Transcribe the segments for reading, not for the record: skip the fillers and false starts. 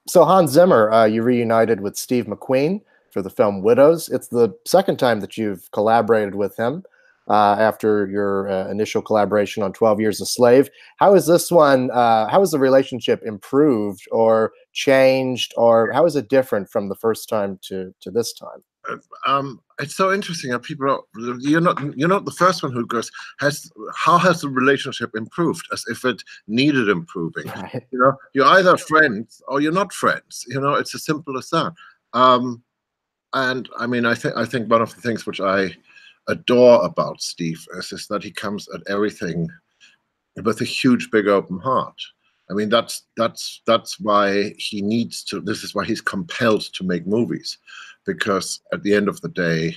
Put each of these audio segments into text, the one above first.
So Hans Zimmer, you reunited with Steve McQueen for the film Widows. It's the second time that you've collaborated with him after your initial collaboration on 12 Years a Slave. How is this one, how has the relationship improved or changed, or how is it different from the first time to this time? It's so interesting that you're not the first one who goes, how has the relationship improved, as if it needed improving. Right. You know, you're either friends or you're not friends. You know, it's as simple as that. And I mean, I think one of the things which I adore about Steve is that he comes at everything with a huge, big, open heart. I mean, that's why he needs to. This is why he's compelled to make movies, because at the end of the day,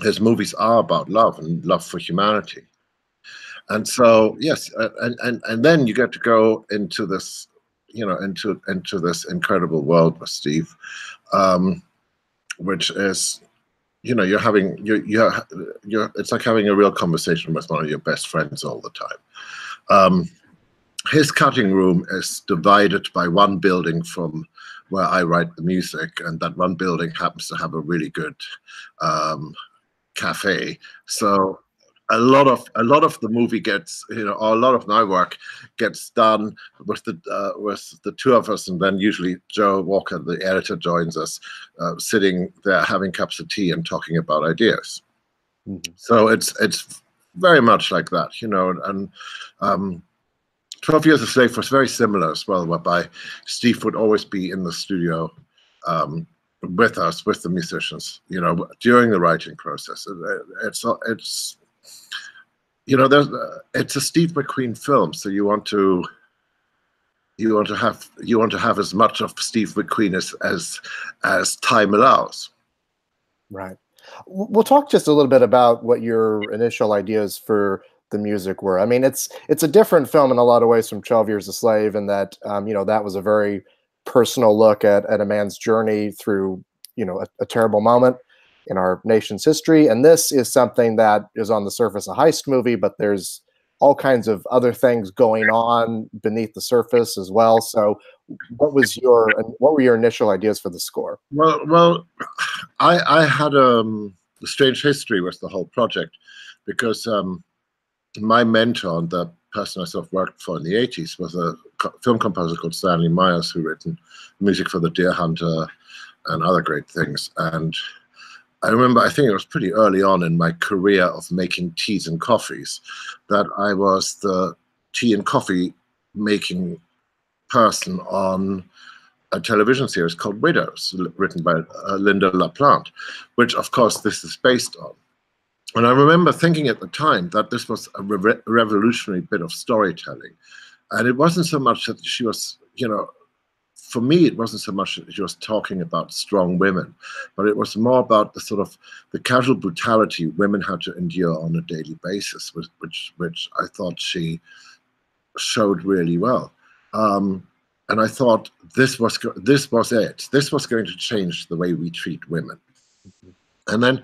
his movies are about love and love for humanity. And so, yes, and then you get to go into this, you know, into this incredible world with Steve, which is, you know, it's like having a real conversation with one of your best friends all the time. His cutting room is divided by one building from where I write the music, and that one building happens to have a really good cafe. So a lot of the movie gets, you know, or a lot of my work gets done with the two of us, and then usually Joe Walker, the editor, joins us, sitting there having cups of tea and talking about ideas. Mm-hmm. So it's very much like that, you know, and 12 Years a Slave was very similar as well, whereby Steve would always be in the studio with us, with the musicians, you know, during the writing process. It's you know, it's a Steve McQueen film, so you want to have as much of Steve McQueen as time allows. Right. We'll talk just a little bit about what your initial ideas for the music were. I mean, it's a different film in a lot of ways from 12 Years a Slave, in that you know, that was a very personal look at a man's journey through, you know, a terrible moment in our nation's history. And this is something that is on the surface a heist movie, but there's all kinds of other things going on beneath the surface as well. So what were your initial ideas for the score? Well, I had a strange history with the whole project, because my mentor, and the person I sort of worked for in the 80s, was a film composer called Stanley Myers, who written music for The Deer Hunter and other great things. And I remember, I think it was pretty early on in my career of making teas and coffees, that I was the tea and coffee making person on a television series called Widows, written by Linda LaPlante, which of course this is based on. And I remember thinking at the time that this was a revolutionary bit of storytelling. And it wasn't so much that she was, you know, for me, it wasn't so much that she was talking about strong women, but it was more about the sort of the casual brutality women had to endure on a daily basis, which I thought she showed really well. And I thought this was it. This was going to change the way we treat women. And then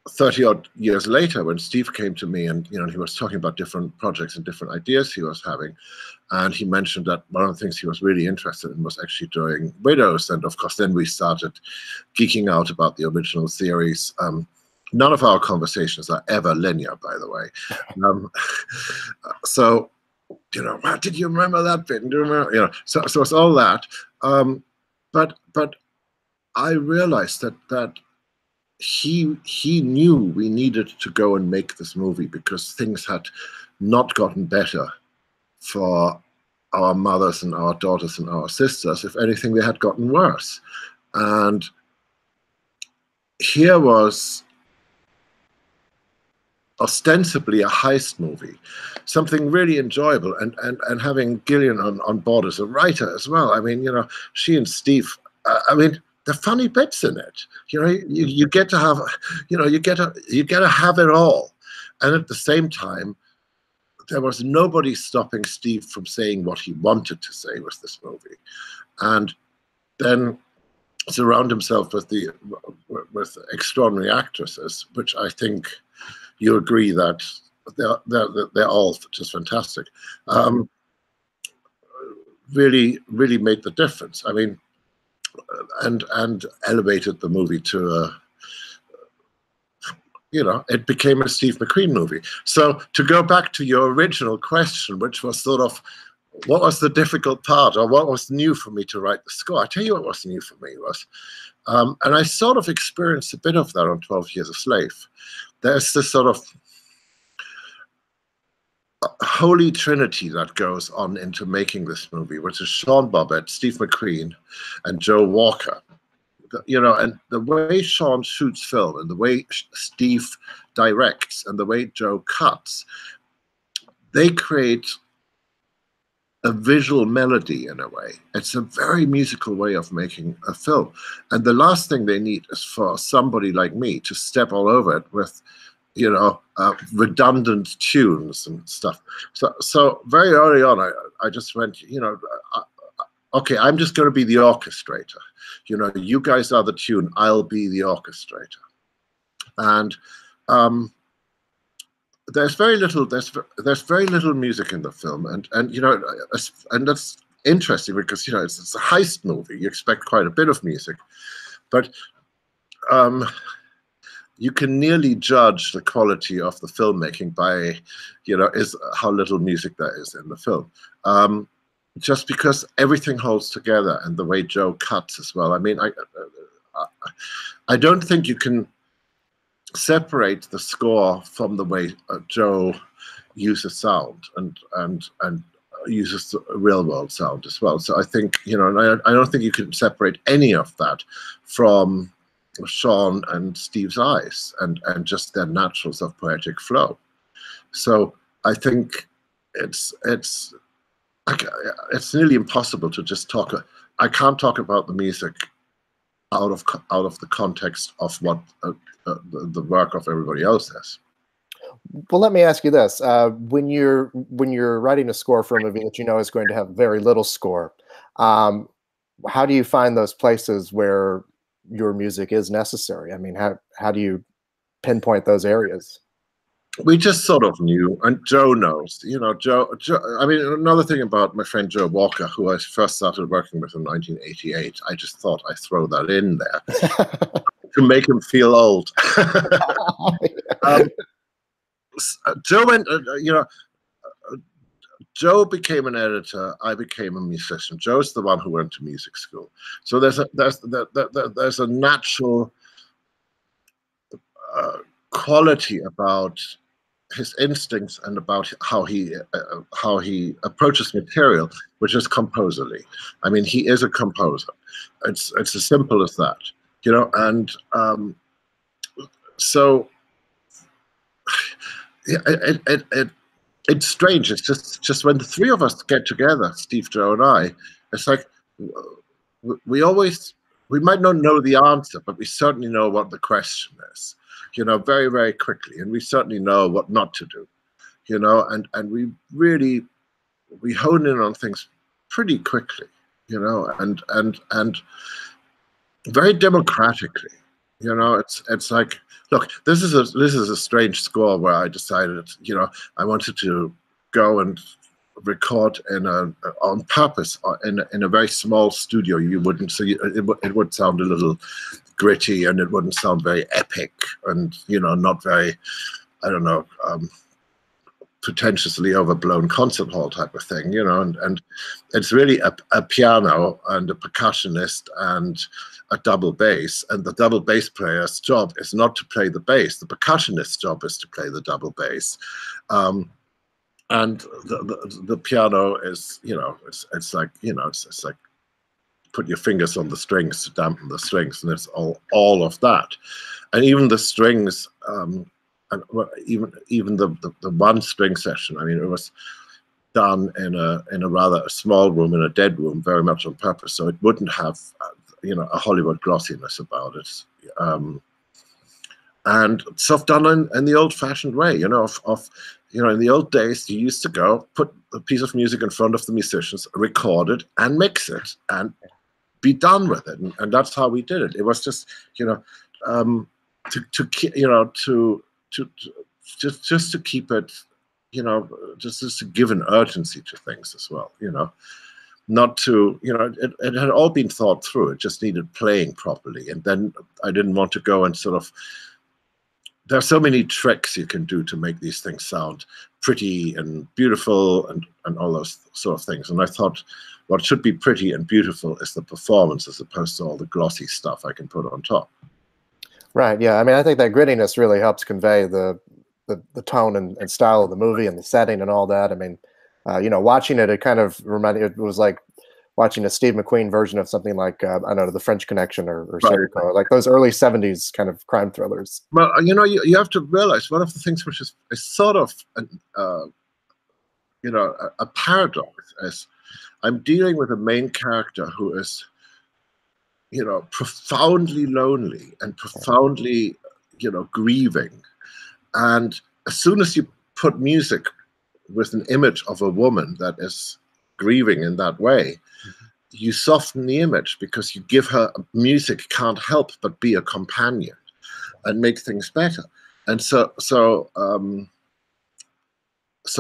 30 odd years later, when Steve came to me, and, you know, he was talking about different projects and different ideas he was having, and he mentioned that one of the things he was really interested in was actually doing Widows. And of course, then we started geeking out about the original series. None of our conversations are ever linear, by the way. So, you know, did you remember that bit? Do you remember? You know, so it's all that. But I realized that he knew we needed to go and make this movie, because things had not gotten better for our mothers and our daughters and our sisters. If anything, they had gotten worse. And here was ostensibly a heist movie, something really enjoyable, and having Gillian on board as a writer as well. I mean, you know, she and Steve, I mean, the funny bits in it, you know, you get to have, you know, you get to have it all. And at the same time, there was nobody stopping Steve from saying what he wanted to say with this movie. And then surround himself with extraordinary actresses, which I think you agree that they're all just fantastic. really, really made the difference. I mean, and elevated the movie to a, it became a Steve McQueen movie. So to go back to your original question, which was sort of, what was the difficult part, or what was new for me to write the score? I tell you what was new for me was, and I sort of experienced a bit of that on 12 Years a Slave. There's this sort of holy trinity that goes on into making this movie, which is Sean Bobbitt, Steve McQueen, and Joe Walker. And the way Sean shoots film, and the way Steve directs, and the way Joe cuts, they create a visual melody in a way. It's a very musical way of making a film. And the last thing they need is for somebody like me to step all over it with, redundant tunes and stuff. So very early on, I just went, okay, I'm just going to be the orchestrator. You guys are the tune, I'll be the orchestrator. And there's very little music in the film, and that's interesting because it's a heist movie. You expect quite a bit of music, but you can nearly judge the quality of the filmmaking by is how little music there is in the film. Just because everything holds together, and the way Joe cuts as well. I mean, I don't think you can separate the score from the way Joe uses sound and uses real world sound as well. So I think I don't think you can separate any of that from Sean and Steve's eyes and just their natural sort of poetic flow. So I think it's nearly impossible to just talk. I can't talk about the music out of the context of what the work of everybody else is. Well, let me ask you this: when you're writing a score for a movie that is going to have very little score, how do you find those places where your music is necessary? I mean, how do pinpoint those areas? We just sort of knew, and Joe knows. You know, Joe. I mean, another thing about my friend Joe Walker, who I first started working with in 1988, I just thought I'd throw that in there to make him feel old. Joe went. Joe became an editor. I became a musician. Joe's the one who went to music school. So there's a natural quality about his instincts and about how he approaches material, which is composerly. I mean, he is a composer. It's as simple as that, you know. And so yeah, it's strange. It's just when the three of us get together, Steve, Joe, and I, it's like we might not know the answer, but we certainly know what the question is, you know, very, very quickly, and we certainly know what not to do, you know, and we hone in on things pretty quickly, you know, and very democratically, you know. It's like, look, this is a strange score where I decided, you know, I wanted to go and record on purpose in a very small studio. You wouldn't see it would sound a little gritty, and it wouldn't sound very epic, and, you know, not very, I don't know, pretentiously overblown concert hall type of thing, you know. And it's really a piano and a percussionist and a double bass, and the double bass player's job is not to play the bass. The percussionist's job is to play the double bass. And the piano is, you know, it's like, you know, it's like put your fingers on the strings to dampen the strings, and it's all of that. And even the strings, and even the one string session, I mean, it was done in a rather small room, in a dead room, very much on purpose, so it wouldn't have you know, a Hollywood glossiness about it. And stuff done in the old-fashioned way, you know, you know, in the old days, you used to go, put a piece of music in front of the musicians, record it, and mix it, and be done with it. And that's how we did it. It was just, you know, just to keep it, you know, just to give an urgency to things as well, you know. not to, it had all been thought through. It just needed playing properly. And then I didn't want to go and sort of, there are so many tricks you can do to make these things sound pretty and beautiful and all those sort of things. And I thought what should be pretty and beautiful is the performance as opposed to all the glossy stuff I can put on top. Right. Yeah. I mean, I think that grittiness really helps convey the tone and style of the movie and the setting and all that. I mean, watching it, it kind of it was like watching a Steve McQueen version of something like, I don't know, The French Connection or Right. like those early 70s kind of crime thrillers. Well, you have to realize one of the things which is sort of, a paradox is I'm dealing with a main character who is, profoundly lonely and profoundly, grieving. And as soon as you put music with an image of a woman that is grieving in that way, you soften the image because you give her music can't help but be a companion and make things better. And so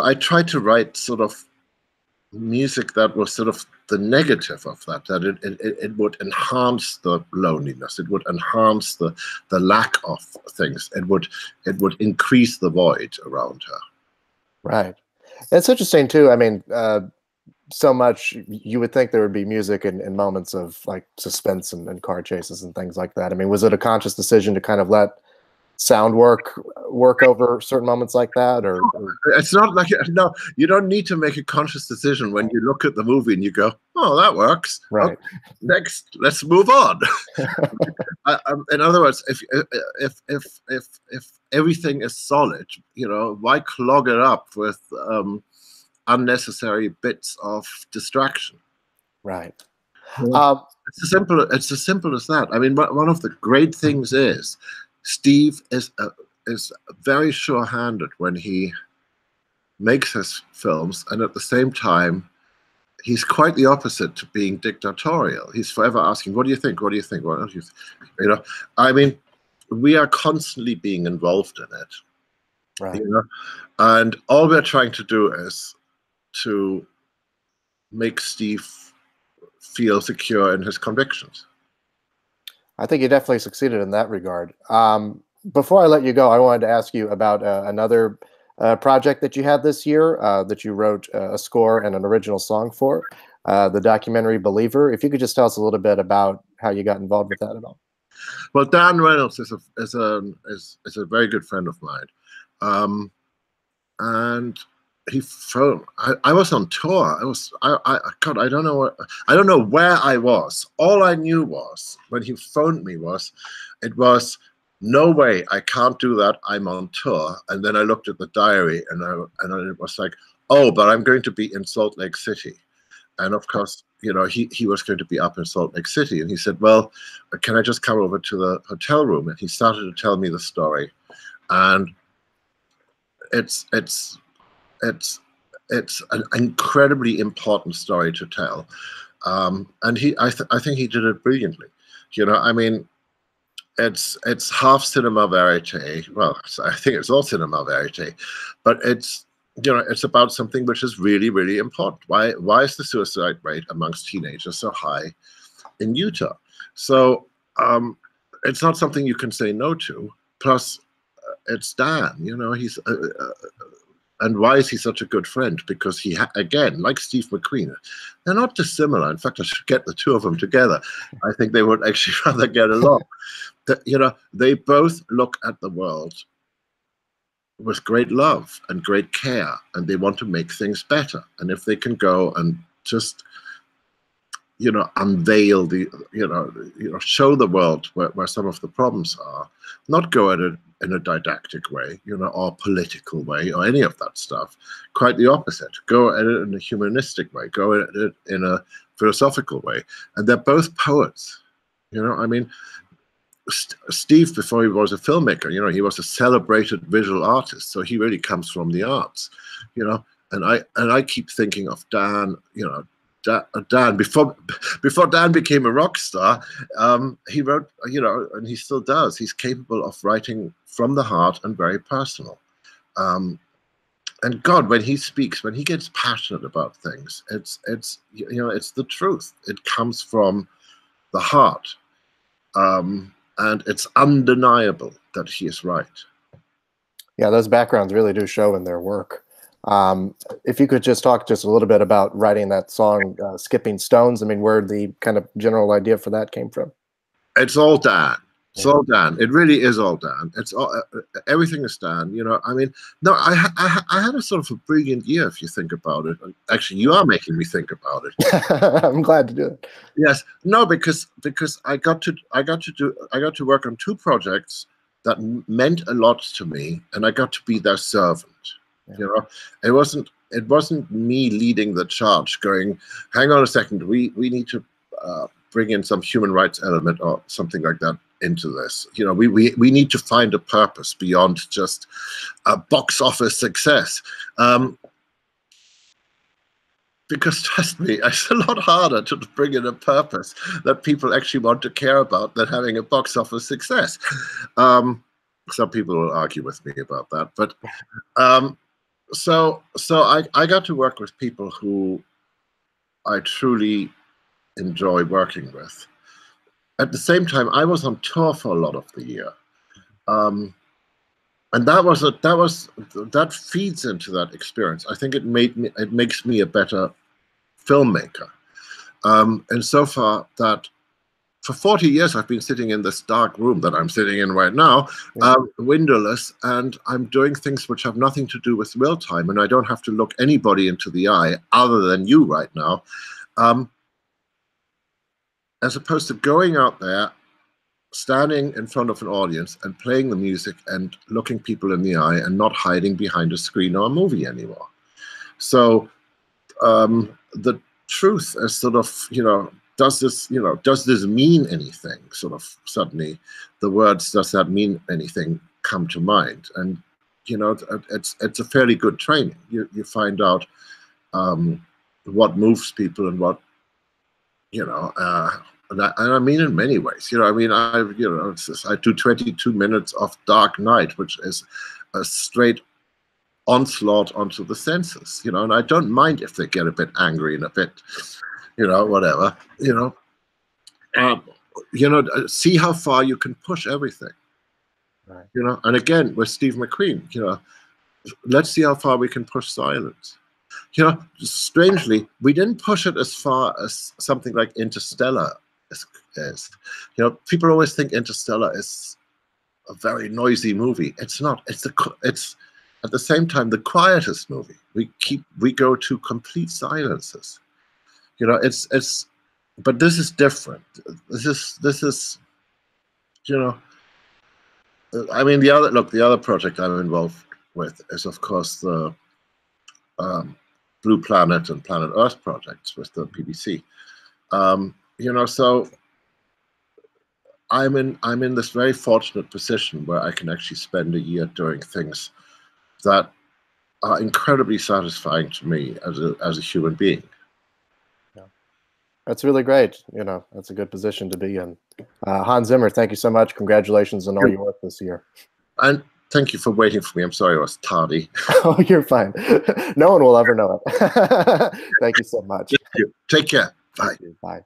I tried to write sort of music that was sort of the negative of that, it would enhance the loneliness, it would enhance the lack of things, it would increase the void around her. Right. It's interesting too. I mean, so much you would think there would be music in moments of like suspense and car chases and things like that. I mean, was it a conscious decision to kind of let sound work over certain moments like that, or it's not like, no, you don't need to make a conscious decision when you look at the movie and you go, oh, that works, right? Okay, next, let's move on. In other words, if everything is solid, why clog it up with unnecessary bits of distraction? Right. It's as simple as that. I mean, one of the great things is Steve is very sure-handed when he makes his films, and at the same time, he's quite the opposite to being dictatorial. He's forever asking, "What do you think? What do you think? What don't you think?" I mean, we are constantly being involved in it, right? And all we're trying to do is to make Steve feel secure in his convictions. I think you definitely succeeded in that regard. Before I let you go, I wanted to ask you about another project that you had this year that you wrote a score and an original song for, the documentary Believer. If you could just tell us a little bit about how you got involved with that at all. Well, Dan Reynolds is a very good friend of mine, and he phoned. I was on tour. God, I don't know where I was. All I knew was when he phoned me it was no way, I can't do that, I'm on tour. And then I looked at the diary and it was like, oh, but I'm going to be in Salt Lake City. And of course, he was going to be up in Salt Lake City, and he said, well, can I just come over to the hotel room? And he started to tell me the story, and it's an incredibly important story to tell, and I think he did it brilliantly. I mean, it's half cinema verite. Well, I think it's all cinema verite, but it's about something which is really, really important. Why is the suicide rate amongst teenagers so high in Utah? So it's not something you can say no to. Plus, it's Dan. He's and why is he such a good friend? Because he, again, like Steve McQueen, they're not dissimilar. In fact, I should get the two of them together. I think they would actually rather get along. They both look at the world with great love and great care, and they want to make things better. And if they can go and just, unveil show the world where some of the problems are, not go at it in a didactic way, or political way, or any of that stuff. Quite the opposite. Go at it in a humanistic way. Go at it in a philosophical way. And they're both poets. I mean, Steve, before he was a filmmaker, he was a celebrated visual artist. So he really comes from the arts, And I keep thinking of Dan, Dan, before Dan became a rock star, he wrote, and he still does. He's capable of writing from the heart and very personal. and God, when he speaks, when he gets passionate about things, it's the truth. It comes from the heart, and it's undeniable that he is right. Yeah, those backgrounds really do show in their work. If you could just talk just a little bit about writing that song, Skipping Stones. I mean, where the kind of general idea for that came from. It's all Dan. It's all Dan. It really is all Dan. It's all everything is Dan. You know, I mean, no, I had a sort of a brilliant year if you think about it. Actually, you are making me think about it. I'm glad to do it. Yes, no, because I got to work on 2 projects that meant a lot to me, and I got to be their servant. Yeah. You know, it wasn't me leading the charge, going, hang on a second, we need to bring in some human rights element or something like that into this. You know, we need to find a purpose beyond just a box office success. Because trust me, it's a lot harder to bring in a purpose that people actually want to care about than having a box office success. Some people will argue with me about that, but so I got to work with people who I truly enjoy working with. At the same time, I was on tour for a lot of the year, and that feeds into that experience. I think it makes me a better filmmaker. And so far, that for 40 years I've been sitting in this dark room that I'm sitting in right now, windowless, and I'm doing things which have nothing to do with real time, and I don't have to look anybody into the eye other than you right now. As opposed to going out there, standing in front of an audience and playing the music and looking people in the eye and not hiding behind a screen or a movie anymore. So the truth is sort of, you know, does this mean anything? Sort of suddenly the words, does that mean anything, come to mind. And, you know, it's a fairly good training. You find out what moves people and what, you know, and I mean in many ways. You know, I mean, I do 22 minutes of Dark Night, which is a straight onslaught onto the senses, you know, and I don't mind if they get a bit angry and a bit, you know, whatever, you know, see how far you can push everything, right? You know, and again with Steve McQueen, you know, let's see how far we can push silence. You know, strangely, we didn't push it as far as something like Interstellar is. You know, people always think Interstellar is a very noisy movie. It's not. It's at the same time the quietest movie. We go to complete silences. You know, but this is different. This is, you know, I mean, the other project I'm involved with is, of course, the Blue Planet and Planet Earth projects with the BBC. You know, so I'm in this very fortunate position where I can actually spend a year doing things that are incredibly satisfying to me as a human being. Yeah, that's really great. You know, that's a good position to be in. Hans Zimmer, thank you so much. Congratulations on all your work this year. And thank you for waiting for me. I'm sorry I was tardy. Oh, you're fine. No one will ever know it. Thank you so much. Thank you. Take care. Bye. Bye.